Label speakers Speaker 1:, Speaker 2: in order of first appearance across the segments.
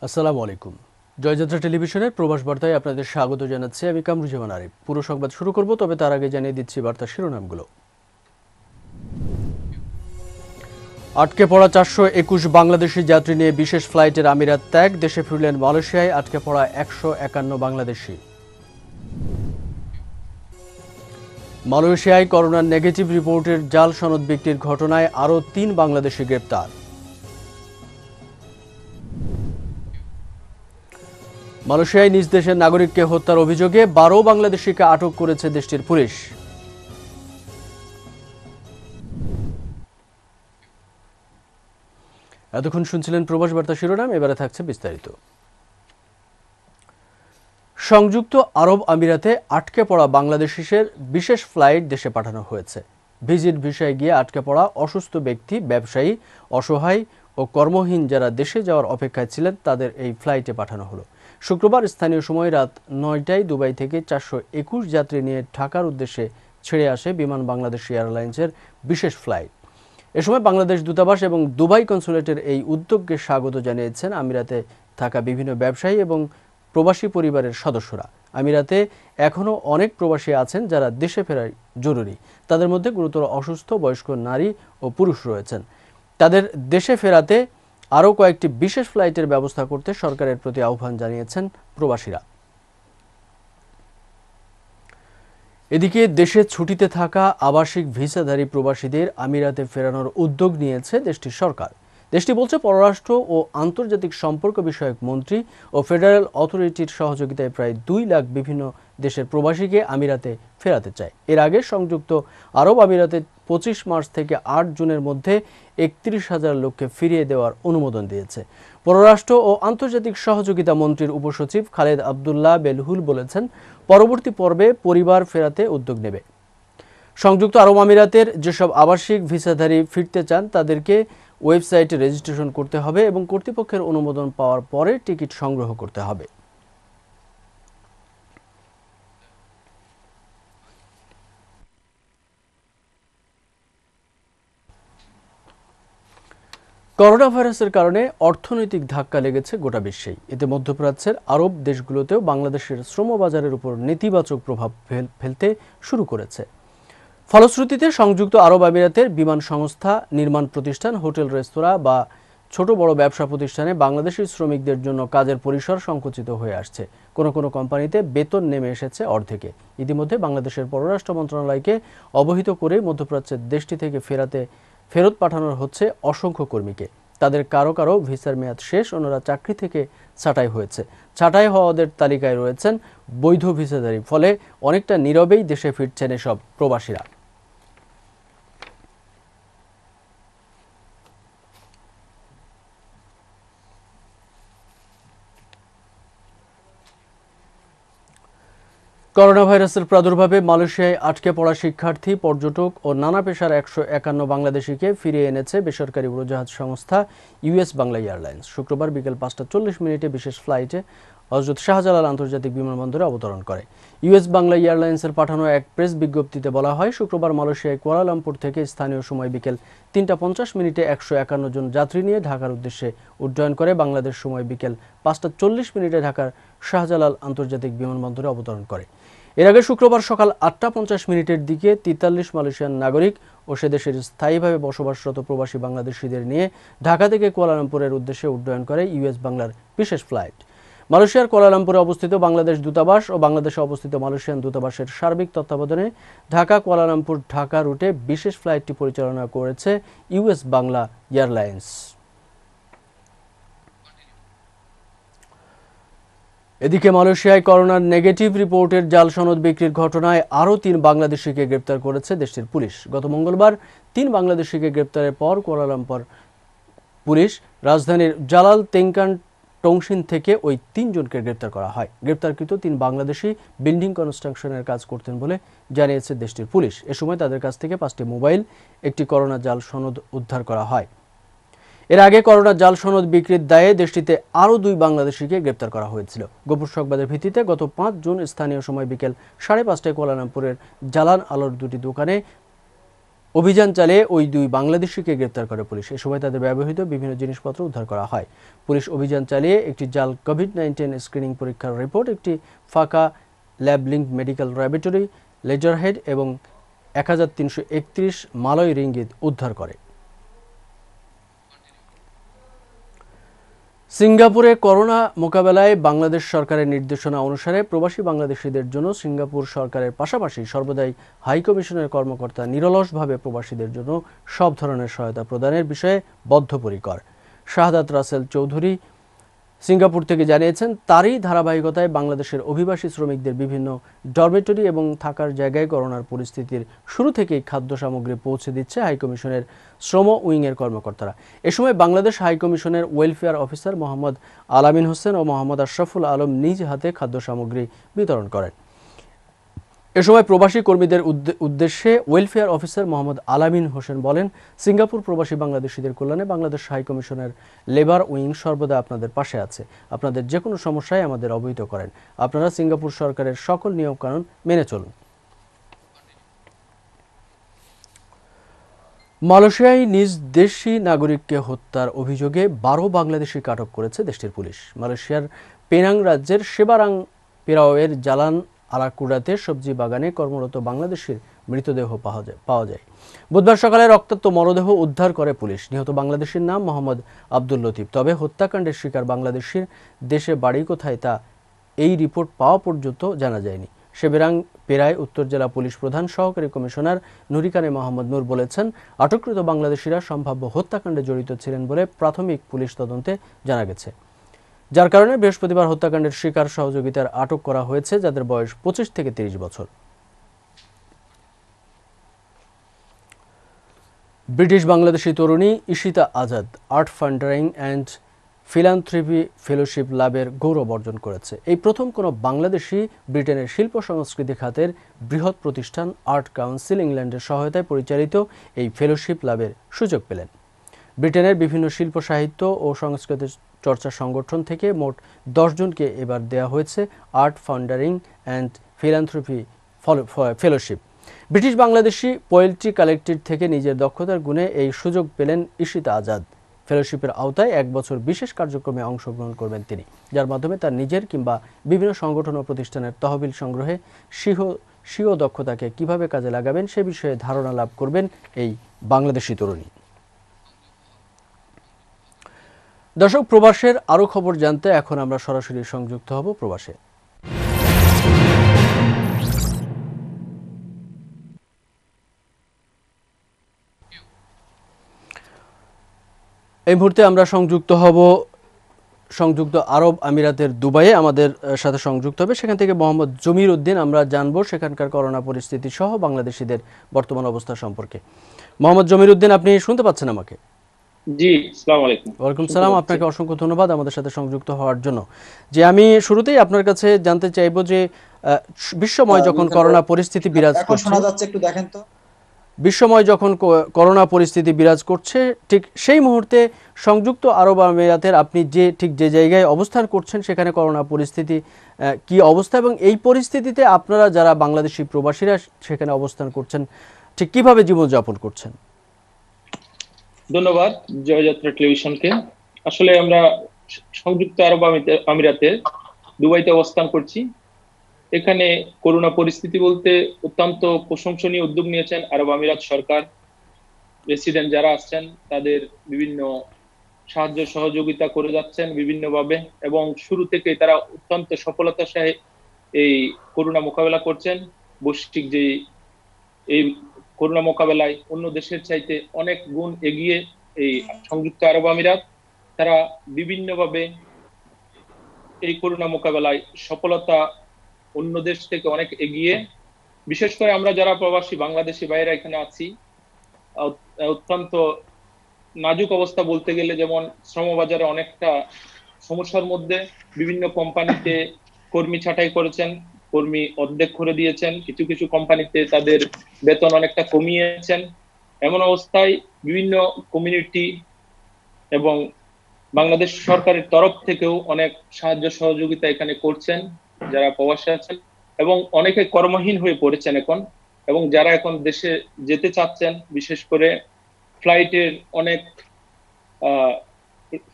Speaker 1: আসসালামু আলাইকুম। জয়যাত্রা টেলিভিশনের প্রবাস বার্তায় আপনাদের স্বাগত জানাচ্ছি আমি কামরুজ্জামান আরিফ। পুরো সংবাদ শুরু করব, তবে তার আগে জানিয়ে দিচ্ছি বার্তার শিরোনামগুলো। আটকে পড়া 421 বাংলাদেশি যাত্রী নিয়ে বিশেষ ফ্লাইটের আমিরাত ত্যাগ, দেশে ফিরলেন মালয়েশিয়ায় আটকে পড়া 151 বাংলাদেশি। মালয়েশিয়ায় করোনার নেগেটিভ রিপোর্টের জাল সনদ বিক্রির ঘটনায় আরও 3 বাংলাদেশি গ্রেপ্তার। মালয়েশিয়ায় নিজ দেশের নাগরিককে হত্যার অভিযোগে 12 বাংলাদেশিকে আটক করেছে দেশটির পুলিশ। এতক্ষণ শুনছিলেন প্রবাস বার্তা শিরোনাম, এবারে থাকছে বিস্তারিত। সংযুক্ত আরব আমিরাতে আটকে পড়া বাংলাদেশিদের বিশেষ ফ্লাইট দেশে পাঠানো হয়েছে। ভিজিট ভিসায় গিয়ে আটকে পড়া অসুস্থ ব্যক্তি, ব্যবসায়ী, অসহায় ও কর্মহীন যারা দেশে যাওয়ার অপেক্ষায় ছিলেন তাদের এই ফ্লাইটে পাঠানো হলো। শুক্রবার স্থানীয় সময় রাত 9টায় দুবাই থেকে 421 যাত্রী নিয়ে ঢাকার উদ্দেশ্যে ছেড়ে আসে বিমান বাংলাদেশ এয়ারলাইন্সের বিশেষ ফ্লাইট। এ সময় বাংলাদেশ দূতাবাস এবং দুবাই কনসুলেটের এই উদ্যোগকে স্বাগত জানিয়েছেন আমিরাতে থাকা বিভিন্ন ব্যবসায়ী এবং প্রবাসী পরিবারের সদস্যরা। আমিরাতে এখনও অনেক প্রবাসী আছেন যারা দেশে ফেরাই জরুরি। তাদের মধ্যে গুরুতর অসুস্থ বয়স্ক নারী ও পুরুষ রয়েছেন। তাদের দেশে ফেরাতে আরও কয়েকটি বিশেষ ফ্লাইটের ব্যবস্থা করতে সরকারের প্রতি আহ্বান জানিয়েছেন প্রবাসীরা। এদিকে দেশে ছুটিতে থাকা আবাসিক ভিসাধারী প্রবাসীদের আমিরাতে ফেরানোর উদ্যোগ নিয়েছে দেশটির সরকার। দেশটি বলছে, পররাষ্ট্র ও আন্তর্জাতিক সম্পর্ক বিষয়ক মন্ত্রী ও ফেডারেল অথরিটির সহযোগিতায় প্রায় 2 লাখ বিভিন্ন দেশের প্রবাসীকে আমিরাতে ফেরাতে চায়। এর আগে সংযুক্ত আরব আমিরাতে 25 মার্চ থেকে 8 জুনের মধ্যে 31,000 লোককে ফিরিয়ে দেওয়ার অনুমোদন দিয়েছে। পররাষ্ট্র ও আন্তর্জাতিক সহযোগিতা মন্ত্রীর উপসচিব খালেদ আবদুল্লাহ বেলহুল বলেছেন, পরবর্তী পর্বে পরিবার ফেরাতে উদ্যোগ নেবে। সংযুক্ত আরব আমিরাতের যেসব আবাসিক ভিসাধারী ফিরতে চান তাদেরকে ওয়েবসাইটে রেজিস্ট্রেশন করতে হবে এবং কর্তৃপক্ষের অনুমোদন পাওয়ার পরে টিকিট সংগ্রহ করতে হবে। করোনা ভাইরাসের কারণে অর্থনৈতিক ধাক্কা লেগেছে গোটা বিশ্বেই। এতে মধ্যপ্রাচ্যের আরব দেশগুলোতেও বাংলাদেশের শ্রমবাজারের উপর নেতিবাচক প্রভাব ফেলতে শুরু করেছে। ফলশ্রুতিতে সংযুক্ত আরব আমিরাতের বিমান সংস্থা, নির্মাণ প্রতিষ্ঠান, হোটেল, রেস্তোরাঁ বা ছোট বড় ব্যবসা প্রতিষ্ঠানে বাংলাদেশি শ্রমিকদের জন্য কাজের পরিসর সংকুচিত হয়ে আসছে। কোনো কোনো কোম্পানিতে বেতন নেমে এসেছে অর্ধেকে। ইতিমধ্যে বাংলাদেশের পররাষ্ট্র মন্ত্রণালয়কে অবহিত করে মধ্যপ্রাচ্যের দেশটি থেকে ফেরত পাঠানো হচ্ছে অসংখ্য কর্মীকে। তাদের কারো কারো ভিসার মেয়াদ শেষ, অন্যরা চাকরি থেকে ছাঁটাই হয়েছে। ছাঁটাই হওয়াদের তালিকায় রয়েছেন বৈধ ভিসাধারী। ফলে অনেকটা নীরবেই দেশে ফিরছেন এসব প্রবাসীরা। করোনা ভাইরাসের প্রাদুর্ভাবে মালয়েশিয়ায় আটকে পড়া শিক্ষার্থী, পর্যটক ও নানা পেশার 151 বাংলাদেশিকে ফিরিয়ে এনেছে বেসরকারি উড়োজাহাজ সংস্থা ইউএস বাংলা এয়ারলাইন্স। শুক্রবার বিকেল 5:40 বিশেষ ফ্লাইটে হযরত শাহজালাল আন্তর্জাতিক বিমানবন্দরে অবতরণ করে। ইউএস বাংলা এয়ারলাইন্সের পাঠানো এক প্রেস বিজ্ঞপ্তিতে বলা হয়, শুক্রবার মালয়েশিয়ায় কুয়ালালামপুর থেকে স্থানীয় সময় বিকেল 3:50 151 জন যাত্রী নিয়ে ঢাকার উদ্দেশ্যে উড্ডয়ন করে। বাংলাদেশ সময় বিকেল 5:40 ঢাকার শাহজালাল আন্তর্জাতিক বিমানবন্দরে অবতরণ করে। এর আগে শুক্রবার সকাল 8:50 দিকে 43 মালয়েশিয়ান নাগরিক ও সে দেশের স্থায়ীভাবে বসবাসরত প্রবাসী বাংলাদেশিদের নিয়ে ঢাকা থেকে কুয়ালালামপুরের উদ্দেশ্যে উড্ডয়ন করে ইউএস বাংলার বিশেষ ফ্লাইট। মালয়েশিয়ার কুয়ালালামপুরে অবস্থিত বাংলাদেশ দূতাবাস ও বাংলাদেশে অবস্থিত মালয়েশিয়ান দূতাবাসের সার্বিক তত্ত্বাবধানে ঢাকা কুয়ালালামপুর ঢাকা রুটে বিশেষ ফ্লাইটটি পরিচালনা করেছে ইউএস বাংলা এয়ারলাইন্স। এদিকে মালয়েশিয়ায় করোনার নেগেটিভ রিপোর্টের জাল সনদ বিক্রির ঘটনায় আরও 3 বাংলাদেশিকে গ্রেপ্তার করেছে দেশটির পুলিশ। গত মঙ্গলবার 3 বাংলাদেশিকে গ্রেপ্তারের পর কুয়ালালামপুর পুলিশ রাজধানীর জালাল তেংকান টংশিন থেকে ওই 3 জনকে গ্রেপ্তার করা হয়। গ্রেপ্তারকৃত 3 বাংলাদেশি বিল্ডিং কনস্ট্রাকশনের কাজ করতেন বলে জানিয়েছে দেশটির পুলিশ। এ সময় তাদের কাছ থেকে 5টি মোবাইল, একটি করোনা জাল সনদ উদ্ধার করা হয়। এর আগে করোনা জাল সনদ বিক্রির দায়ে দেশটিতে আরও 2 বাংলাদেশিকে গ্রেপ্তার করা হয়েছিল। গোপন সংবাদের ভিত্তিতে গত 5 জুন স্থানীয় সময় বিকেল 5:30টায় কুয়ালালামপুরের জালান আলোর 2টি দোকানে অভিযান চালিয়ে ওই দুই বাংলাদেশিকে গ্রেপ্তার করে পুলিশ। এ সময় তাদের ব্যবহৃত বিভিন্ন জিনিসপত্র উদ্ধার করা হয়। পুলিশ অভিযান চালিয়ে একটি জাল কোভিড-19 স্ক্রিনিং পরীক্ষার রিপোর্ট, একটি ফাঁকা ল্যাব লিঙ্ক মেডিকেল ল্যাবরেটরি, লেজারহেড এবং 1331 মালয় রিঙ্গিত উদ্ধার করে। সিঙ্গাপুরে করোনা মোকাবেলায় বাংলাদেশ সরকারের নির্দেশনা অনুসারে প্রবাসী বাংলাদেশিদের জন্য সিঙ্গাপুর সরকারের পাশাপাশি সর্বদাই হাইকমিশনের কর্মকর্তা নিরলসভাবে প্রবাসীদের জন্য সব ধরনের সহায়তা প্রদানের বিষয়ে বদ্ধপরিকর। শাহাদাত রাসেল চৌধুরী সিঙ্গাপুর থেকে জানিয়েছেন, তারই ধারাবাহিকতায় বাংলাদেশের অভিবাসী শ্রমিকদের বিভিন্ন ডরমেটরি এবং থাকার জায়গায় করোনার পরিস্থিতির শুরু থেকেই খাদ্য সামগ্রী পৌঁছে দিচ্ছে হাইকমিশনের শ্রম উইংয়ের কর্মকর্তারা। এ সময় বাংলাদেশ হাইকমিশনের ওয়েলফেয়ার অফিসার মোহাম্মদ আলামিন হোসেন ও মোহাম্মদ আশরাফুল আলম নিজ হাতে খাদ্য সামগ্রী বিতরণ করেন। এ সময় প্রবাসী কর্মীদের উদ্দেশ্যে ওয়েলফেয়ার অফিসার মোহাম্মদ আলামিন হোসেন বলেন, সিঙ্গাপুর প্রবাসী বাংলাদেশিদের কল্যাণে বাংলাদেশ হাইকমিশনের লেবার উইং সর্বদা আপনাদের পাশে আছে। আপনাদের যে কোনো সমস্যায় আমাদের অবহিত করেন। আপনারা সিঙ্গাপুর সরকারের সকল নিয়মকানুন মেনে চলুন। মালয়েশিয়ায় নিজ দেশি নাগরিককে হত্যার অভিযোগে 12 বাংলাদেশিকে আটক করেছে দেশটির পুলিশ। মালয়েশিয়ার পেনাং রাজ্যের সেবারাং পেরাওয়ের জালান আরাকুড়াতে সবজি বাগানে কর্মরত বাংলাদেশির মৃতদেহ পাওয়া যায়। বুধবার সকালে রক্তাক্ত মরদেহ উদ্ধার করে পুলিশ। নিহত বাংলাদেশির নাম মোহাম্মদ আব্দুল লতিফ। তবে হত্যাকাণ্ডের শিকার বাংলাদেশির দেশে বাড়ি কোথায় তা এই রিপোর্ট পাওয়া পর্যন্ত জানা যায়নি। সেবেরাং পেরায় উত্তর জেলা পুলিশ প্রধান সহকারী কমিশনার নুরিকানে মোহাম্মদ নূর বলেছেন, আটককৃত বাংলাদেশিরা সম্ভাব্য হত্যাকাণ্ডে জড়িত ছিলেন বলে প্রাথমিক পুলিশ তদন্তে জানা গেছে, যার কারণে বৃহস্পতিবার হত্যাকাণ্ডের শিকার সহযোগিতার আটক করা হয়েছে, যাদের বয়স 25 থেকে 30 বছর। ব্রিটিশ বাংলাদেশি তরুণী Ishita Azad art fundraising and philanthropy fellowship লাভের গৌরব অর্জন করেছে। এই প্রথম কোনো বাংলাদেশি ব্রিটেনের শিল্প সংস্কৃতি খাতের বৃহৎ প্রতিষ্ঠান আর্ট কাউন্সিল ইংল্যান্ডের সহায়তায় পরিচালিত এই ফেলোশিপ লাভের সুযোগ পেলেন। ব্রিটেনের বিভিন্ন শিল্প সাহিত্য ও সংস্কৃতি চর্চা সংগঠন থেকে মোট 10 জনকে এবার দেওয়া হয়েছে art fundraising and philanthropy fellowship. British Bangladeshi poetry collective থেকে নিজের দক্ষতার গুণে এই সুযোগ পেলেন ঈশিতা আজাদ। ফেলোশিপের আওতায় 1 বছর বিশেষ কার্যক্রমে অংশগ্রহণ করবেন তিনি, যার মাধ্যমে তার নিজের কিংবা বিভিন্ন সংগঠন ও প্রতিষ্ঠানের তহবিল সংগ্রহে স্বীয় দক্ষতাকে কিভাবে কাজে লাগাবেন সে বিষয়ে ধারণা লাভ করবেন এই বাংলাদেশি তরুণী। দর্শক, প্রবাসের আরও খবর জানতে এখন আমরা সরাসরি সংযুক্ত হব প্রবাসে। এই মুহূর্তে আমরা সংযুক্ত হব সংযুক্ত আরব আমিরাতের দুবাইয়ে। আমাদের সাথে সংযুক্ত হবে সেখান থেকে মোহাম্মদ জমির উদ্দিন। আমরা জানবো সেখানকার করোনা পরিস্থিতি সহ বাংলাদেশিদের বর্তমান অবস্থা সম্পর্কে। মোহাম্মদ জমির উদ্দিন, আপনি শুনতে পাচ্ছেন আমাকে?
Speaker 2: জি, আসসালামু আলাইকুম।
Speaker 1: ওয়ালাইকুম সালাম। আপনাকে অসংখ্য ধন্যবাদ আমাদের সাথে সংযুক্ত হওয়ার জন্য। যে আমি শুরুতেই আপনার কাছে জানতে চাইবো যে বিশ্বময় যখন করোনা পরিস্থিতি বিরাজ করছে,
Speaker 3: শোনা যাচ্ছে, একটু দেখেন তো।
Speaker 1: বিশ্বময় যখন করোনা পরিস্থিতি বিরাজ করছে, ঠিক সেই মুহূর্তে সংযুক্ত আরব আমিরাতের আপনি যে জায়গায় অবস্থান করছেন সেখানে করোনা পরিস্থিতি কি অবস্থা, এবং এই পরিস্থিতিতে আপনারা যারা বাংলাদেশি প্রবাসীরা সেখানে অবস্থান করছেন ঠিক কিভাবে জীবনযাপন করছেন?
Speaker 2: ধন্যবাদ জয়যাত্রা টেলিভিশনকে। আসলে আমরা সংযুক্ত আরব আমিরাতে দুবাইতে অবস্থান করছি। এখানে করোনা পরিস্থিতি বলতে অত্যন্ত প্রশংসনীয় উদ্যোগ নিয়েছেন আরব আমিরাত সরকার। প্রেসিডেন্ট যারা আসছেন তাদের বিভিন্ন সাহায্য সহযোগিতা করে যাচ্ছেন বিভিন্নভাবে, এবং শুরু থেকে তারা অত্যন্ত সফলতার সাথে এই করোনা মোকাবেলা করছেন। বৈশ্বিক যে এই করোনা মোকাবেলায় অন্য দেশের চাইতে অনেক গুণ এগিয়ে এই সংযুক্ত আরব আমিরাত। তারা বিভিন্নভাবে এই করোনা মোকাবেলায় সফলতা অন্য দেশ থেকে অনেক এগিয়ে। বিশেষ করে আমরা যারা প্রবাসী বাংলাদেশি ভাইয়েরা এখানে আছি, অত্যন্ত নাজুক অবস্থা বলতে গেলে, যেমন শ্রমবাজারে অনেকটা সমস্যার মধ্যে। বিভিন্ন কোম্পানিতে কর্মী ছাঁটাই করেছেন, কর্মী অর্ধেক করে দিয়েছেন, কিছু কিছু কোম্পানিতে তাদের বেতন অনেকটা কমিয়েছেন। এমন অবস্থায় বিভিন্ন কমিউনিটি এবং বাংলাদেশ সরকারের তরফ থেকেও অনেক সাহায্য সহযোগিতা এখানে করছেন যারা প্রবাসী আছেন, এবং অনেকে কর্মহীন হয়ে পড়েছেন এখন। এবং যারা এখন দেশে যেতে চাচ্ছেন, বিশেষ করে ফ্লাইটের অনেক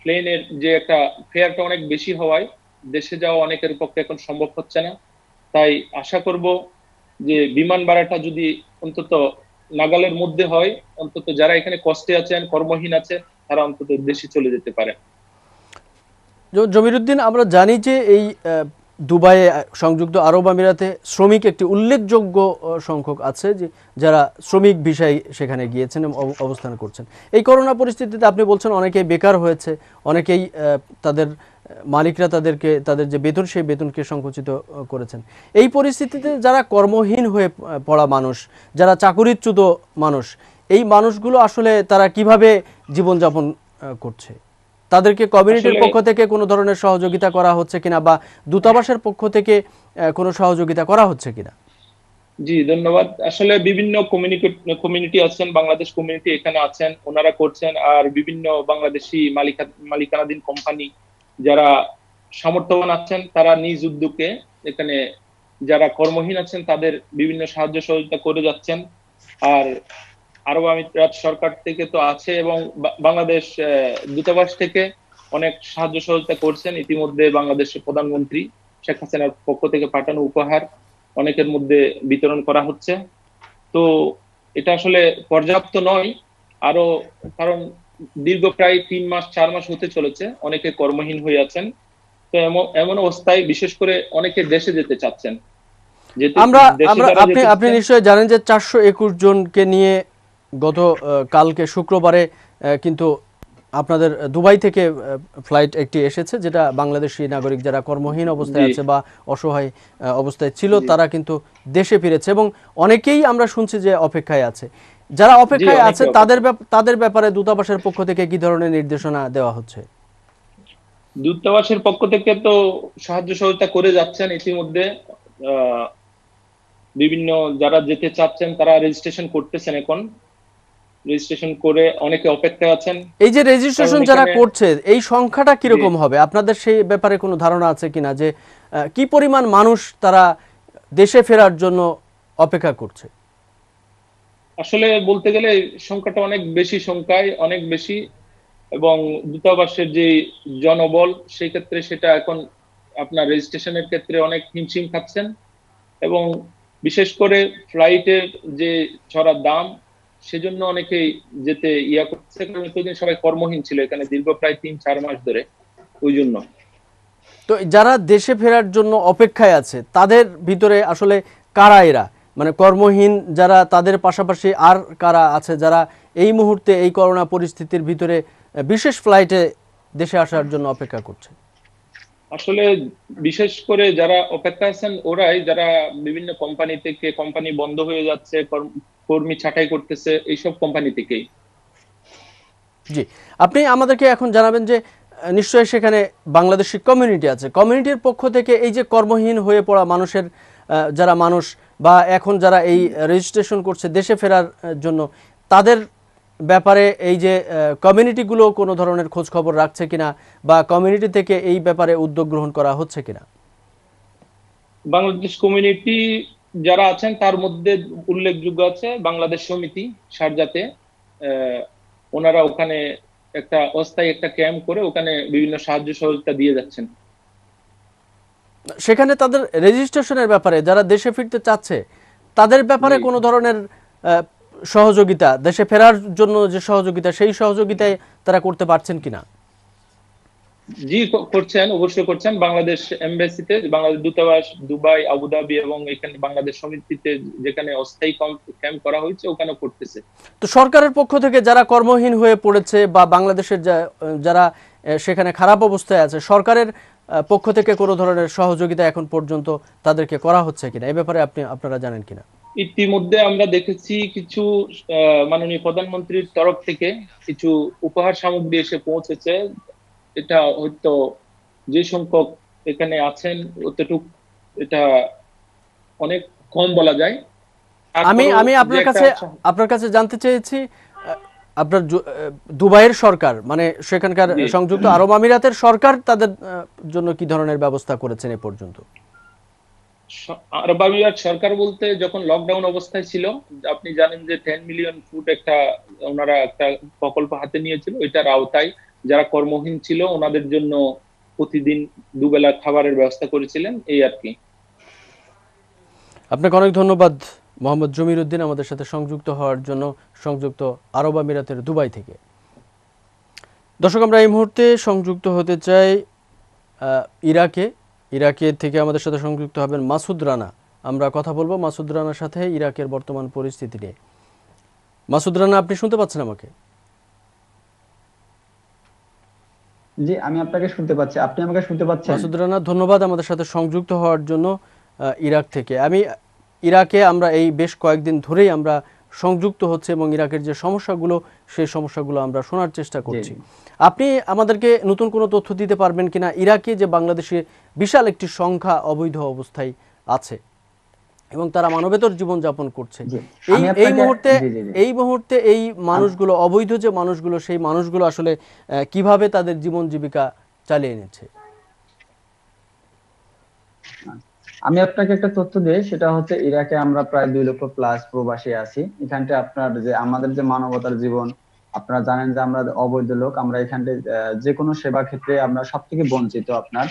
Speaker 2: প্লেনের যে একটা ফেয়ারটা অনেক বেশি হওয়ায় দেশে যাওয়া অনেকের পক্ষে এখন সম্ভব হচ্ছে না। তাই আশা করব যে বিমান ভাড়াটা যদি অন্তত নাগালের মধ্যে হয়, অন্তত যারা এখানে কষ্টে আছেন, কর্মহীন আছেন, তারা অন্তত দেশে চলে যেতে পারে।
Speaker 1: জমিরুদ্দিন, আমরা জানি যে এই দুবাইয়ে, সংযুক্ত আরব আমিরাতে শ্রমিক একটি উল্লেখযোগ্য সংখ্যক আছে যে যারা শ্রমিক ভিসায় সেখানে গিয়েছেন এবং অবস্থান করছেন। এই করোনা পরিস্থিতিতে আপনি বলছেন অনেকেই বেকার হয়েছে, অনেকেই তাদের মালিকরা তাদের যে বেতন, সেই বেতনকে সংকুচিত করেছেন। এই পরিস্থিতিতে যারা কর্মহীন হয়ে পড়া মানুষ, যারা চাকরিচ্যুত মানুষ, এই মানুষগুলো আসলে তারা কিভাবে জীবনযাপন করছে? তাদেরকে কমিউনিটির পক্ষ থেকে কোনো ধরনের সহযোগিতা করা হচ্ছে কিনা, বা দূতাবাসের পক্ষ থেকে কোনো সহযোগিতা করা হচ্ছে কিনা?
Speaker 2: জি, ধন্যবাদ। আসলে বিভিন্ন কমিউনিটি আছেন, বাংলাদেশ কমিউনিটি এখানে আছেন, ওনারা করছেন। আর বিভিন্ন বাংলাদেশি মালিকানাধীন কোম্পানি যারা সামর্থ্যবান আছেন, তারা নিজ উদ্যোগে এখানে যারা কর্মহীন আছেন তাদের বিভিন্ন সাহায্য সহযোগিতা করে যাচ্ছেন। আর আরব আমিরাত সরকার থেকে তো আছে, এবং বাংলাদেশ দূতাবাস থেকে অনেক সাহায্য সহযোগিতা করছেন। ইতিমধ্যে বাংলাদেশের প্রধানমন্ত্রী শেখ হাসিনার পক্ষ থেকে পাঠানো উপহার অনেকের মধ্যে বিতরণ করা হচ্ছে। তো এটা আসলে পর্যাপ্ত নয় আরো, কারণ দীর্ঘ প্রায় 3 মাস 4 মাস হতে চলেছে, অনেকে কর্মহীন হয়ে আছেন। তো এমন অবস্থায় বিশেষ করে অনেকে দেশে যেতে চাচ্ছেন।
Speaker 1: আপনি নিশ্চয়ই জানেন যে 421 জনকে নিয়ে গত কালকে শুক্রবারে কিন্তু আপনাদের দুবাই থেকে ফ্লাইট একটি এসেছে, যেটা বাংলাদেশি নাগরিক যারা কর্মহীন অবস্থায় আছে বা অসহায় অবস্থায় ছিল, তারা কিন্তু দেশে ফিরেছে এবং অনেকেই আমরা শুনছি যে অপেক্ষায় আছে। যারা অপেক্ষায় আছে তাদের ব্যাপারে দূতাবাসের পক্ষ থেকে কি ধরনের নির্দেশনা দেওয়া হচ্ছে?
Speaker 2: দূতাবাসের পক্ষ থেকে তো সাহায্য সহযোগিতা করে যাচ্ছেন ইতিমধ্যে। বিভিন্ন যারা যেতে চাচ্ছেন তারা রেজিস্ট্রেশন করতেছেন, এখন রেজিস্ট্রেশন করে অনেকে অপেক্ষায় আছেন।
Speaker 1: এই যে রেজিস্ট্রেশন যারা করছে, এই সংখ্যাটা কিরকম হবে? আপনাদের সেই ব্যাপারে কোনো ধারণা আছে কিনা যে কি পরিমাণ মানুষ তারা দেশে ফেরার জন্য অপেক্ষা করছে?
Speaker 2: আসলে বলতে গেলে সংখ্যাটা অনেক বেশি, সংখ্যায় অনেক বেশি, এবং দূতাবাসের যে জনবল সেই ক্ষেত্রে সেটা এখন আপনার রেজিস্ট্রেশনের ক্ষেত্রে অনেক হিমশিম খাচ্ছেন। এবং বিশেষ করে ফ্লাইটের যে চড়া দাম, সেজন্য অনেকেই যেতে করছে, কারণ এতদিন সবাই কর্মহীন ছিল এখানে দীর্ঘ প্রায় 3-4 মাস ধরে, ওই জন্য।
Speaker 1: তো যারা দেশে ফেরার জন্য অপেক্ষায় আছে তাদের ভিতরে আসলে কারা এরা, মানে কর্মহীন যারা, তাদের পাশাপাশি আর কারা আছে যারা এই মুহূর্তে এই করোনা পরিস্থিতির ভিতরে বিশেষ ফ্লাইটে দেশে আসার জন্য অপেক্ষা করছে?
Speaker 2: আসলে বিশেষ করে যারা অপেক্ষা আছেন ওরাই, যারা বিভিন্ন কোম্পানি থেকে, কোম্পানি বন্ধ হয়ে যাচ্ছে, কর্মী ছাঁটাই করতেছে, এইসব কোম্পানি থেকেই।
Speaker 1: জি, আপনি আমাদেরকে এখন জানাবেন যে নিশ্চয়ই সেখানে বাংলাদেশি কমিউনিটি আছে, কমিউনিটির পক্ষ থেকে এই যে কর্মহীন হয়ে পড়া মানুষের যারা মানুষ বা এখন যারা এই রেজিস্ট্রেশন করছে দেশে ফেরার জন্য, তাদের ব্যাপারে এই যে কমিউনিটিগুলো কোনো ধরনের খোঁজ খবর রাখছে কিনা, বা কমিউনিটি থেকে এই ব্যাপারে উদ্যোগ গ্রহণ করা হচ্ছে কিনা?
Speaker 2: বাংলাদেশ কমিউনিটি যারা আছেন তার মধ্যে উল্লেখযোগ্য আছে বাংলাদেশ সমিতি শারজাতে। ওনারা ওখানে একটা অস্থায়ী একটা ক্যাম্প করে ওখানে বিভিন্ন সাহায্য সহযোগিতা দিয়ে যাচ্ছেন।
Speaker 1: সেখানে তাদের রেজিস্ট্রেশনের ব্যাপারে, যারা দেশে ফিরতে চাচ্ছে তাদের ব্যাপারে কোনো ধরনের সহযোগিতা, দেশে ফেরার জন্য যে সহযোগিতা, সেই সহযোগিতায় তারা করতে পারছেন কিনা?
Speaker 2: জি, করছেন, অবশ্যই করছেন। বাংলাদেশ এমবাসিতে, বাংলাদেশ দূতাবাস দুবাই, আবুধাবি এবং এখানে বাংলাদেশ সমিতিতে যেখানে অস্থায়ী ক্যাম্প করা হয়েছে ওখানে করতেছে।
Speaker 1: তো সরকারের পক্ষ থেকে যারা কর্মহীন হয়ে পড়েছে বা বাংলাদেশের যারা সেখানে খারাপ অবস্থায় আছে, সরকারের পক্ষ থেকে কোনো ধরনের সহযোগিতা এখন পর্যন্ত তাদেরকে করা হচ্ছে কিনা, এই ব্যাপারে আপনারা জানেন কিনা?
Speaker 2: ইতিমধ্যে আমরা দেখেছি কিছু মাননীয় প্রধানমন্ত্রীর তরফ থেকে কিছু উপহার সামগ্রী এসে পৌঁছেছে। এটা হয়তো যে সংখ্যক এখানে আছেন অতটুক, এটা অনেক কম বলা যায়।
Speaker 1: আমি আপনার কাছে জানতে চেয়েছি, আপনার দুবাইয়ের সরকার, মানে সেখানকার সংযুক্ত আরব আমিরাতের সরকার তাদের জন্য কি ধরনের ব্যবস্থা করেছেন এ পর্যন্ত?
Speaker 2: আরব আমিরাত সরকার বলতে যখন লকডাউন অবস্থায় ছিল, আপনি জানেন যে 10 মিলিয়ন ফুট একটা ওনারা একটা প্রকল্প হাতে নিয়েছিল। এটার আওতায় যারা কর্মহীন ছিল ওনাদের জন্য প্রতিদিন দুবেলা খাবারের ব্যবস্থা করেছিলেন, এই আর কি।
Speaker 1: আপনাকে অনেক ধন্যবাদ মোহাম্মদ জমির উদ্দিন আমাদের সাথে সংযুক্ত হওয়ার জন্য, সংযুক্ত আরব আমিরাতের দুবাই থেকে। দর্শক, আমরা এই মুহূর্তে সংযুক্ত হতে চাই ইরাকে। ইরাকে থেকে আমাদের সাথে সংযুক্ত হবেন মাসুদ রানা। আমরা কথা বলবো মাসুদ রানার সাথে ইরাকের বর্তমান পরিস্থিতি নিয়ে। মাসুদ রানা, আপনি শুনতে পাচ্ছেন আমাকে?
Speaker 3: জি, আমি আপনাকে শুনতে পাচ্ছি। আপনি আমাকে শুনতে পাচ্ছেন?
Speaker 1: মাসুদ রানা, ধন্যবাদ আমাদের সাথে সংযুক্ত হওয়ার জন্য ইরাক থেকে। ইরাকে আমরা এই বেশ কয়েকদিন ধরেই আমরা সংযুক্ত হচ্ছে এবং ইরাকের যে সমস্যাগুলো, সেই সমস্যাগুলো আমরা শোনার চেষ্টা
Speaker 3: জি
Speaker 1: করছি। আপনি আমাদেরকে নতুন কোনো তথ্য দিতে পারবেন কিনা ইরাকে যে বাংলাদেশে বিশাল একটি সংখ্যা অবৈধ অবস্থায় আছে এবং তারা মানবেতর জীবনযাপন করছে,
Speaker 3: জি
Speaker 1: এই
Speaker 3: আমি
Speaker 1: এই
Speaker 3: আপনাকে
Speaker 1: মুহূর্তে
Speaker 3: জি জি জি
Speaker 1: এই মুহূর্তে এই মানুষগুলো, অবৈধ যে মানুষগুলো, সেই মানুষগুলো আসলে কিভাবে তাদের জীবন জীবিকা চালিয়ে নিচ্ছে?
Speaker 3: আমি আপনাকে একটা তথ্য দিই, সেটা হচ্ছে ইরাকে আমরা প্রায় 2 লক্ষ প্লাস প্রবাসী আছি। এখানটা আপনার যে আমাদের যে মানবতার জীবন, আপনারা জানেন যে আমরা অবৈধ লোক, আমরা এখানটা যে কোনো সেবা ক্ষেত্রে আমরা সব থেকে বঞ্চিত আপনার,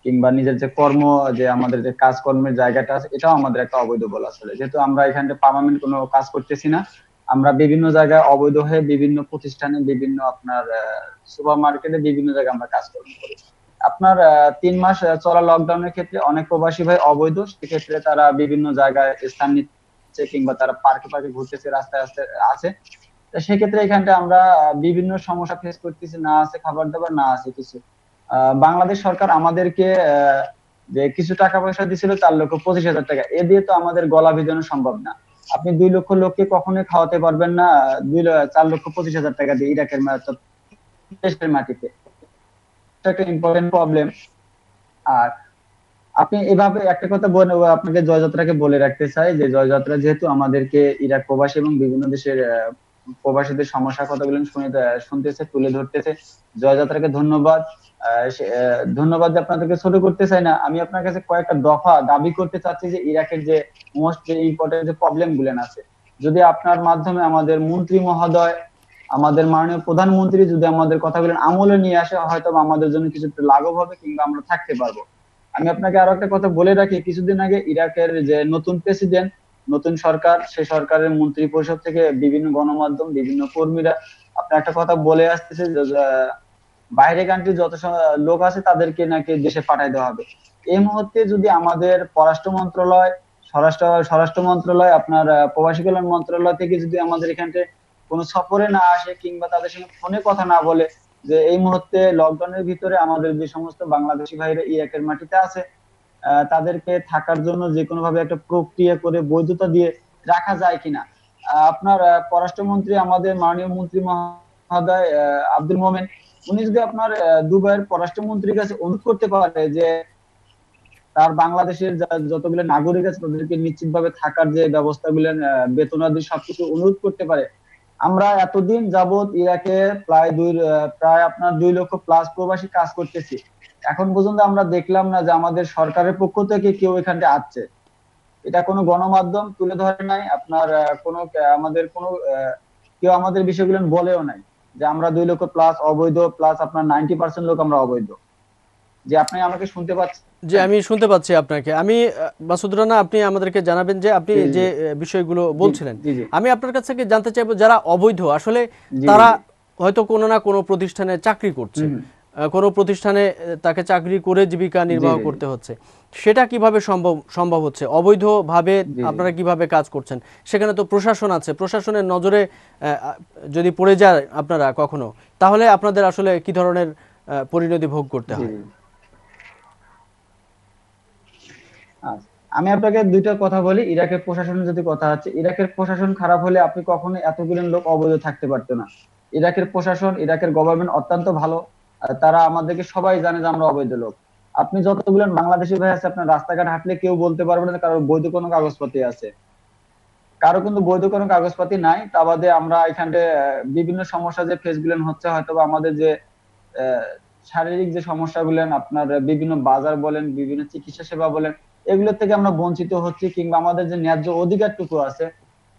Speaker 3: কিংবা নিজের যে কর্ম, যে আমাদের যে কাজকর্মের জায়গাটা আছে, এটাও আমাদের একটা অবৈধ বলা চলে। যেহেতু আমরা এখানটা পার্মানেন্ট কোনো কাজ করতেছি না, আমরা বিভিন্ন জায়গায় অবৈধ হয়ে বিভিন্ন প্রতিষ্ঠানে, বিভিন্ন আপনার সুপার মার্কেটে, বিভিন্ন জায়গায় আমরা কাজকর্ম করি। আপনার 3 মাস চলা লকডাউনের ক্ষেত্রে অনেক প্রবাসী ভাই অবৈধ, সেক্ষেত্রে তারা বিভিন্ন জায়গায় স্থান নিচ্ছে, কিংবা তারা পার্কে পার্কে ঘুরতেছে, রাস্তায় রাস্তায় আছে। তো সেক্ষেত্রে এখানটা আমরা বিভিন্ন সমস্যা ফেস করতেছি, না আছে খাবার দাবার, না আছে কিছু। বাংলাদেশ সরকার আমাদেরকে যে কিছু টাকা পয়সা দিছিল, 4,25,000 টাকা, এ দিয়ে তো আমাদের গলা ভিজানো সম্ভব না। আপনি 2 লক্ষ লোককে কখনোই খাওয়াতে পারবেন না 4,25,000 টাকা দিয়ে ইরাকের দেশের মাটিতে। এটা একটা ইম্পর্টেন্ট প্রবলেম। আর আপনি এভাবে একটা কথা বলে, আপনাকে জয়যাত্রাকে বলে রাখতে চাই যে জয়যাত্রা যেহেতু আমাদেরকে ইরাক প্রবাসী এবং বিভিন্ন দেশের প্রবাসীদের সমস্যার কথাগুলো শুনতেছে, তুলে ধরতেছে। জয়যাত্রাকে ধন্যবাদ। ধন্যবাদ যে আপনাদেরকে ছোট করতে চাই না, আমি আপনার কাছে কয়েকটা দফা দাবি করতে চাচ্ছি যে ইরাকের যে মোস্ট ইম্পর্টেন্ট যে প্রবলেম গুলো আছে, যদি আপনার মাধ্যমে আমাদের মন্ত্রী মহোদয়, আমাদের মাননীয় প্রধানমন্ত্রী যদি আমাদের কথাগুলো আমলে নিয়ে আসে, হয়তো আমাদের জন্য কিছু লাঘব হবে, কিংবা আমরা থাকতে পারবো। আমি আপনাকে আরো একটা কথা বলে রাখি, কিছুদিন আগে ইরাকের যে নতুন প্রেসিডেন্ট, নতুন সরকার, সেই সরকারের মন্ত্রী পরিষদ থেকে বিভিন্ন গণমাধ্যম, বিভিন্ন কর্মীরা আপনার একটা কথা বলে আসতেছে যে বাইরে কান্ট্রি যত লোক আছে তাদেরকে নাকি দেশে পাঠাই দেওয়া হবে। এই মুহূর্তে যদি আমাদের পররাষ্ট্র মন্ত্রণালয়, স্বরাষ্ট্র মন্ত্রণালয়, আপনার প্রবাসী কল্যাণ মন্ত্রণালয় থেকে যদি আমাদের এখানে কোনো সফরে না আসে, কিংবা তাদের সঙ্গে ফোনে কথা না বলে, যে এই মুহূর্তে লকডাউনের ভিতরে আমাদের যে সমস্ত বাংলাদেশি ভাইরা ইরাকের মাটিতে আছে, তাদেরকে থাকার জন্য যে কোনো ভাবে একটা প্রক্রিয়া করে বৈধতা দিয়ে রাখা যায় কিনা। আপনার পররাষ্ট্রমন্ত্রী, আমাদের মাননীয় মন্ত্রী মহোদয় আব্দুল মোমেন, উনি যদি আপনার দুবাইয়ের পররাষ্ট্রমন্ত্রীর কাছে অনুরোধ করতে পারে যে তার বাংলাদেশের যতগুলো নাগরিক আছে তাদেরকে নিশ্চিতভাবে থাকার যে ব্যবস্থাগুলো, বেতনাদি সবকিছু অনুরোধ করতে পারে। আমরা এতদিন যাবত ইরাকে প্রায় আপনার 2 লক্ষ প্লাস প্রবাসী কাজ করতেছি, এখন পর্যন্ত আমরা দেখলাম না যে আমাদের সরকারের পক্ষ থেকে কেউ এখানটা আসছে। এটা কোনো গণমাধ্যম তুলে ধরে নাই, আপনার আমাদের কোনো কেউ আমাদের বিষয়গুলো বলেও নাই যে আমরা 2 লক্ষ প্লাস অবৈধ, প্লাস আপনার 90% লোক আমরা অবৈধ। যে আপনি আমাকে শুনতে
Speaker 1: যে
Speaker 3: পাচ্ছেন?
Speaker 1: আমি শুনতে পাচ্ছি আপনাকে। মাসুদ রানা, আপনি আমাদেরকে জানাবেন যে আপনি
Speaker 3: জি জি
Speaker 1: যে বিষয়গুলো
Speaker 3: জি
Speaker 1: বলছিলেন।
Speaker 3: জি জি
Speaker 1: আমি আপনার কাছ থেকে জানতে চাইবো, যারা অবৈধ আসলে
Speaker 3: জি জি
Speaker 1: তারা
Speaker 3: জি
Speaker 1: হয়তো কোনো না কোনো প্রতিষ্ঠানে চাকরি করছে,
Speaker 3: হুম হুম,
Speaker 1: কোনো প্রতিষ্ঠানে তাকে চাকরি করে জীবিকা
Speaker 3: জি
Speaker 1: নির্বাহ
Speaker 3: জি জি
Speaker 1: করতে হচ্ছে। সেটা কিভাবে সম্ভব হচ্ছে? অবৈধভাবে
Speaker 3: জি জি
Speaker 1: আপনারা কিভাবে কাজ করছেন? সেখানে তো প্রশাসন আছে, প্রশাসনের নজরে যদি পড়ে যায় আপনারা কখনো, তাহলে আপনাদের আসলে কি ধরনের পরিণতি ভোগ করতে
Speaker 3: জি
Speaker 1: হয়?
Speaker 3: জি। আচ্ছা, আমি আপনাকে দুইটা কথা বলি। ইরাকের প্রশাসনের যদি কথা আছে, ইরাকের প্রশাসন খারাপ হলে আপনি কখনো এতগুলো লোক অবৈধ থাকতে পারতো না। ইরাকের প্রশাসন, ইরাকের গভর্নমেন্ট অত্যন্ত ভালো। তারা আমাদেরকে সবাই জানে যে আমরা অবৈধ লোক। আপনি যতগুলো বাংলাদেশি ভাই আছে, আপনার রাস্তাঘাট হাঁটলে কেউ বলতে পারবে না কারোর বৈধ কোনো কাগজপত্র আছে। কারো কিন্তু বৈধ কোনো কাগজপাতি নাই। তা বাদে আমরা এখানে বিভিন্ন সমস্যা যে ফেস গুলো হচ্ছে, হয়তো বা আমাদের যে আহ, শারীরিক যে সমস্যাগুলো, আপনার বিভিন্ন বাজার বলেন, বিভিন্ন চিকিৎসা সেবা বলেন, এগুলো থেকে আমরা বঞ্চিত হচ্ছি, কিংবা আমাদের যে ন্যায্য অধিকারটুকু আছে,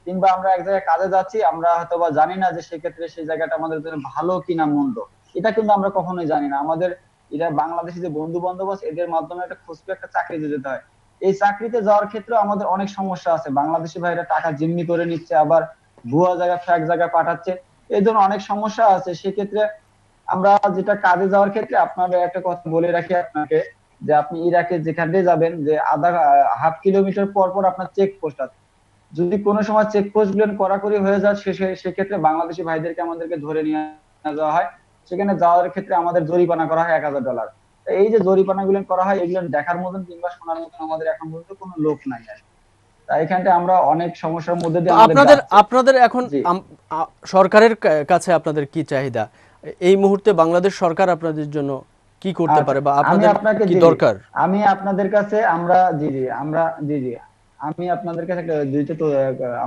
Speaker 3: কিংবা আমরা এক জায়গায় কাজে যাচ্ছি, আমরা হয়তো বা জানি না যে সেক্ষেত্রে সেই জায়গাটা আমাদের জন্য ভালো কিনা মন্দ, এটা কিন্তু আমরা কখনোই জানি না। আমাদের এরা বাংলাদেশি যে বন্ধু বান্ধব আছে, এদের মাধ্যমে একটা খুচরো একটা চাকরিতে যেতে হয়। এই চাকরিতে যাওয়ার ক্ষেত্রে আমাদের অনেক সমস্যা আছে, বাংলাদেশি ভাইরা টাকা জিম্মি করে নিচ্ছে, আবার ভুয়া জায়গায় ফ্যাক জায়গায় পাঠাচ্ছে, এই ধরনের অনেক সমস্যা আছে। সেক্ষেত্রে আমরা যেটা কাজে যাওয়ার ক্ষেত্রে আপনার একটা কথা বলে রাখি আপনাকে, যে আপনি ইরাকে যেখানে যাবেন, যে হাফ কিলোমিটার পর পর আপনার চেক পোস্ট আছে। যদি কোনো সময় চেক পোস্ট গুলো কড়াকড়ি হয়ে যায়, সেক্ষেত্রে বাংলাদেশি ভাইদেরকে আমাদেরকে ধরে নিয়ে যাওয়া হয়। সেখানে যাওয়ার ক্ষেত্রে আমাদের জরিমানা করা হয় $1000। এই যে জরিমানা গুলো করা হয়, এগুলো দেখার মতন কিংবা শোনার মতন আমাদের এখন পর্যন্ত কোনো লোক নাই আর কি। তাই এখানটা আমরা অনেক সমস্যার মধ্যে
Speaker 1: তো
Speaker 3: দিয়ে আমাদের
Speaker 1: আপনাদের
Speaker 3: যাচ্ছে।
Speaker 1: আপনাদের এখন
Speaker 3: জি
Speaker 1: সরকারের কাছে আপনাদের কি চাহিদা? এই মুহূর্তে বাংলাদেশ সরকার আপনাদের জন্য কি করতে
Speaker 3: আচ্ছা,
Speaker 1: পারে বা
Speaker 3: আমি
Speaker 1: আপনাদের
Speaker 3: আপনাকে
Speaker 1: কি
Speaker 3: জি জি
Speaker 1: দরকার?
Speaker 3: আমি আপনাদের কাছে আমরা জি জি আমরা জি জি আমি আপনাদের কাছে একটা দুইটা তো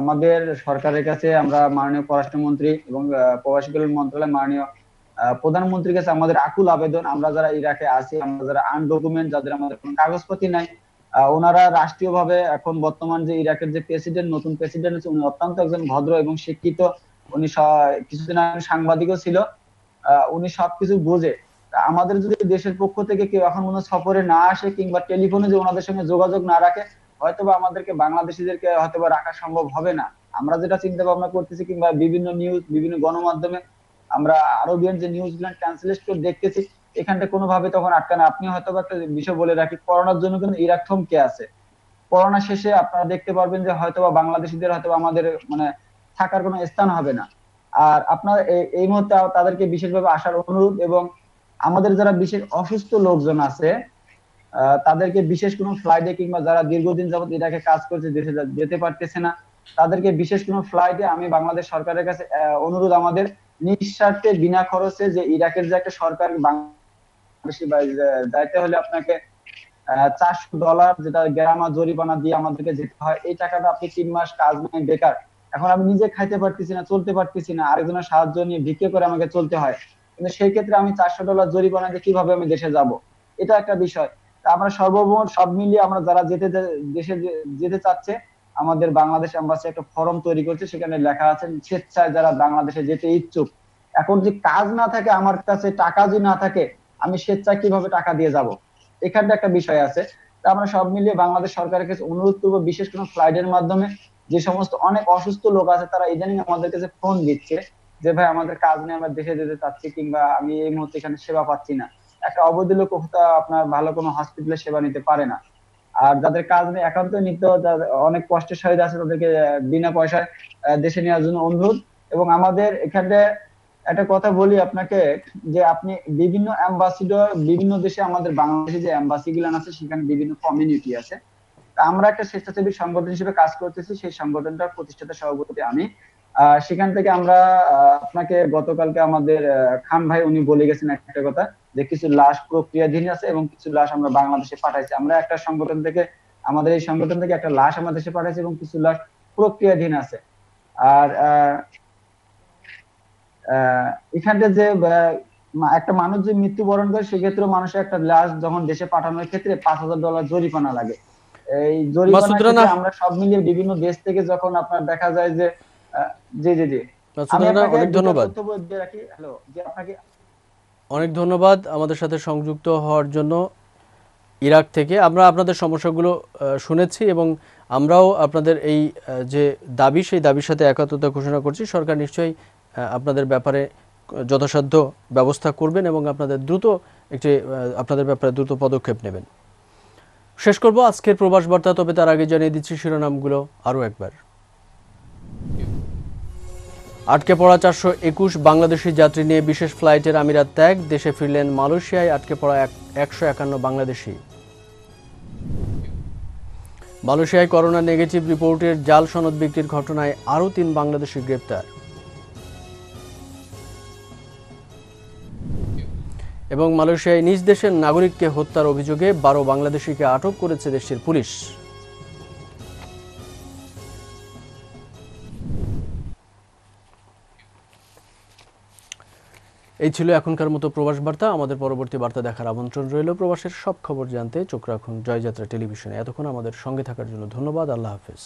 Speaker 3: আমাদের সরকারের কাছে আমরা মাননীয় পররাষ্ট্রমন্ত্রী এবং প্রবাসী কল্যাণ মন্ত্রণালয় মাননীয় প্রধানমন্ত্রীর কাছে আমাদের আকুল আবেদন, আমরা যারা ইরাকে আছি, আমরা যারা আনডকুমেন্ট, যাদের আমাদের কোনো কাগজপত্র নাই, ওনারা রাষ্ট্রীয়ভাবে এখন বর্তমান যে ইরাকের যে প্রেসিডেন্ট, নতুন প্রেসিডেন্ট আছে, উনি অত্যন্ত একজন ভদ্র এবং শিক্ষিত। উনি কিছুদিন আগে সাংবাদিকও ছিল। উনি সবকিছু বোঝে। তা আমাদের যদি দেশের পক্ষ থেকে কেউ এখন মনে হয় সফরে না আসে, কিংবা টেলিফোনে যে ওনাদের সঙ্গে যোগাযোগ না রাখে, হয়তোবা আমাদেরকে বাংলাদেশিদেরকে হয়তোবা রাখা সম্ভব হবে না। আমরা যেটা চিন্তা ভাবনা করতেছি, কিংবা বিভিন্ন নিউজ, বিভিন্ন গণমাধ্যমে আমরা আরবিয়ান যে নিউজ গুলো ট্রান্সলেট করে দেখতেছি, এখানটা কোনোভাবে তখন আটকানো। আপনি হয়তোবা একটা বিষয় বলে রাখি, করোনার জন্য কিন্তু ইরাক থমকে আছে। করোনা শেষে আপনারা দেখতে পারবেন যে হয়তোবা বাংলাদেশিদের হয়তোবা আমাদের মানে থাকার কোনো স্থান হবে না। আর আপনার এই মুহূর্তে তাদেরকে বিশেষভাবে আসার অনুরোধ, এবং আমাদের যারা বিশেষ অসুস্থ লোকজন আছে, তাদেরকে বিশেষ কোনো ফ্লাইটে, কিংবা যারা দীর্ঘদিন যাবত ইরাকে কাজ করছে, দেশে যেতে পারতেছে না, তাদেরকে বিশেষ কোনো ফ্লাইটে আমি বাংলাদেশ সরকারের কাছে অনুরোধ, আমাদের নিঃস্বার্থে বিনা খরচে, যে ইরাকের যে একটা সরকার বাংলাদেশি যাইতে হলে আপনাকে $400, যেটা গ্রামা জরিমানা দিয়ে আমাদেরকে যেতে হয়। এই টাকাটা আপনি 3 মাস কাজ নেই, বেকার, এখন আমি নিজে খাইতে পারতেছি না, চলতে পারতেছি না, আরেকজনের সাহায্য নিয়ে ভিক্ষে করে আমাকে চলতে হয়, কিন্তু সেই ক্ষেত্রে আমি $400 জরিমানা দিয়ে কিভাবে আমি দেশে যাব? এটা একটা বিষয়। তা আমরা সর্বমোট সব মিলিয়ে আমরা যারা দেশে যেতে চাচ্ছে, আমাদের বাংলাদেশ এম্বাসি একটা ফর্ম তৈরি করছে, সেখানে লেখা আছে স্বেচ্ছায় যারা বাংলাদেশে যেতে ইচ্ছুক। এখন যে কাজ না থাকে, আমার কাছে টাকা যদি না থাকে, আমি স্বেচ্ছায় কিভাবে টাকা দিয়ে যাব? এখানটা একটা বিষয় আছে। তা আমরা সব মিলিয়ে বাংলাদেশ সরকারের কাছে অনুরোধ করবো, বিশেষ কোনো ফ্লাইটের মাধ্যমে যে সমস্ত অনেক অসুস্থ লোক আছে, তারা ইদানিং আমাদের কাছে ফোন দিচ্ছে যে ভাই আমাদের কাজ নেই, আমরা দেশে যেতে চাচ্ছি, কিংবা আমি এই মুহূর্তে এখানে সেবা পাচ্ছি না। একটা অবৈধ লোক হয়তো আপনার ভালো কোনো হসপিটালে সেবা নিতে পারে না। আর যাদের কাজ নেই, একান্ত নিত্য অনেক কষ্টের সহিত আছে, তাদেরকে বিনা পয়সায় দেশে নেওয়ার জন্য অনুরোধ। এবং আমাদের এখানে একটা কথা বলি আপনাকে, যে আপনি বিভিন্ন অ্যাম্বাসিডর, বিভিন্ন দেশে আমাদের বাংলাদেশে যে অ্যাম্বাসি গুলো আছে, সেখানে বিভিন্ন কমিউনিটি আছে। তা আমরা একটা স্বেচ্ছাসেবী সংগঠন হিসেবে কাজ করতেছি, সেই সংগঠনটার প্রতিষ্ঠাতা সভাপতি আমি। সেখান থেকে আমরা আপনাকে গতকালকে আমাদের খান ভাই উনি বলে গেছেন একটা কথা, যে কিছু লাশ প্রক্রিয়াধীন আছে এবং কিছু লাশ আমরা বাংলাদেশে পাঠাইছি। আমরা একটা সংগঠন থেকে, আমাদের এই সংগঠন থেকে একটা লাশ আমাদের দেশে পাঠাইছি, এবং কিছু লাশ প্রক্রিয়াধীন আছে। আর এখানে যে একটা মানুষ যে মৃত্যুবরণ করে, সেক্ষেত্রে মানুষের একটা লাশ যখন দেশে পাঠানোর ক্ষেত্রে $5000 জরিমানা লাগে। এই জরিমানার
Speaker 1: মাসুদ রানা,
Speaker 3: ক্ষেত্রে আমরা সব মিলিয়ে বিভিন্ন দেশ থেকে যখন আপনার দেখা যায় যে জি জি জি
Speaker 1: মাসুদ
Speaker 3: আমি
Speaker 1: রানা,
Speaker 3: আপনাকে
Speaker 1: অনেক
Speaker 3: দুটো
Speaker 1: ধন্যবাদ।
Speaker 3: তথ্য দিয়ে রাখি। হ্যালো, যে আপনাকে
Speaker 1: অনেক ধন্যবাদ আমাদের সাথে সংযুক্ত হওয়ার জন্য। ইরাক থেকে আমরা আপনাদের সমস্যাগুলো শুনেছি এবং আমরাও আপনাদের এই যে দাবি, সেই দাবির সাথে একাত্মতা ঘোষণা করছি। সরকার নিশ্চয়ই আপনাদের ব্যাপারে যথাসাধ্য ব্যবস্থা করবেন এবং আপনাদের ব্যাপারে দ্রুত পদক্ষেপ নেবেন। শেষ করব আজকের প্রবাস বার্তা, তবে তার আগে জানিয়ে দিচ্ছি শিরোনামগুলো আরও একবার। আটকে পড়া 421 বাংলাদেশি যাত্রী নিয়ে বিশেষ ফ্লাইটের আমিরাত ত্যাগ, দেশে ফিরলেন মালয়েশিয়ায় আটকে পড়া 151 বাংলাদেশি। মালয়েশিয়ায় করোনা নেগেটিভ রিপোর্টের জাল সনদ বিক্রির ঘটনায় আরও 3 বাংলাদেশি গ্রেপ্তার। এবং মালয়েশিয়ায় নিজ দেশের নাগরিককে হত্যার অভিযোগে 12 বাংলাদেশিকে আটক করেছে দেশটির পুলিশ। এই ছিল এখনকার মতো প্রবাস বার্তা। আমাদের পরবর্তী বার্তা দেখার আমন্ত্রণ রইল। প্রবাসের সব খবর জানতে চোখ রাখুন জয়যাত্রা টেলিভিশনে। এতক্ষণ আমাদের সঙ্গে থাকার জন্য ধন্যবাদ। আল্লাহ হাফেজ।